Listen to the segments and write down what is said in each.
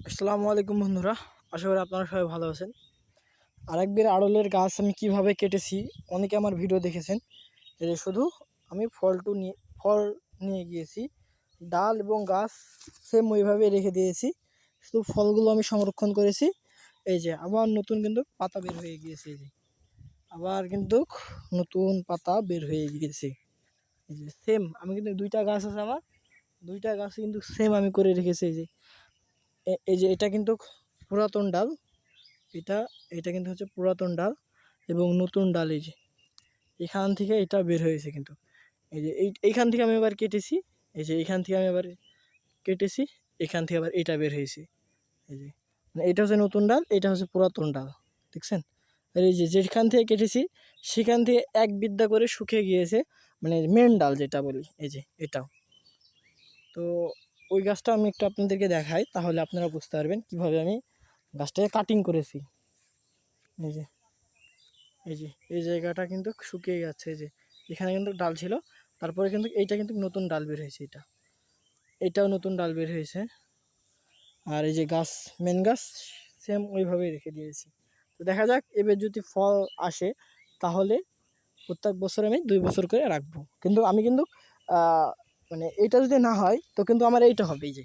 আসসালামু আলাইকুম বন্ধুরা, আশা করি আপনারা সবাই ভালো আছেন। আরেকবার আড়লের গাছ আমি কিভাবে কেটেছি অনেকে আমার ভিডিও দেখেছেন। এই যে শুধু আমি ফল নিয়ে গিয়েছি, ডাল এবং গাছ সেম ওইভাবে রেখে দিয়েছি, শুধু ফলগুলো আমি সংরক্ষণ করেছি। এই যে আবার নতুন কিন্তু পাতা বের হয়ে গিয়েছে, এই যে আবার কিন্তু নতুন পাতা বের হয়ে গিয়েছে। এই যে সেম আমি কিন্তু দুইটা গাছ আছে আমার, দুইটা গাছ কিন্তু সেম আমি করে রেখেছি। এই যে এই যে এটা কিন্তু পুরাতন ডাল, এটা এটা কিন্তু হচ্ছে পুরাতন ডাল এবং নতুন ডাল। এই যে এখান থেকে এটা বের হয়েছে কিন্তু, এই যে এইখান থেকে আমি এবার কেটেছি, এই যে এইখান থেকে আমি এবার কেটেছি, এখান থেকে আবার এটা বের হয়েছে। এই যে মানে এটা হচ্ছে নতুন ডাল, এটা হচ্ছে পুরাতন ডাল, দেখছেন? আর এই যে যেখান থেকে কেটেছি সেখান থেকে এক বিদ্যা করে শুকিয়ে গিয়েছে, মানে মেন ডাল যেটা বলি, এই যে এটাও। তো ওই গাছটা আমি একটু আপনাদেরকে দেখাই, তাহলে আপনারা বুঝতে পারবেন কীভাবে আমি গাছটাকে কাটিং করেছি। এই যে এই যে এই জায়গাটা কিন্তু শুকিয়ে যাচ্ছে, এই যে এখানে কিন্তু ডাল ছিল, তারপরে কিন্তু এইটা কিন্তু নতুন ডাল বের হয়েছে, এটাও নতুন ডাল বের হয়েছে। আর এই যে গাছ, মেন গাছ সেম ওইভাবেই রেখে দিয়েছি। তো দেখা যাক এবার যদি ফল আসে, তাহলে প্রত্যেক বছর আমি 2 বছর করে রাখবো। কিন্তু আমি কিন্তু মানে এইটা যদি না হয় তো কিন্তু আমার এইটা হবে। এই যে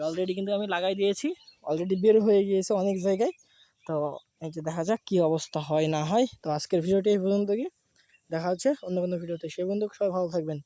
অলরেডি কিন্তু আমি লাগাই দিয়েছি, অলরেডি বের হয়ে গিয়েছে অনেক জায়গায়। তো এই যে দেখা যাক কী অবস্থা হয় না হয়। তো আজকের ভিডিওটি এই পর্যন্ত, কি দেখা হচ্ছে অন্য কোনো ভিডিওতে, সে বন্ধু সবাই ভালো থাকবেন।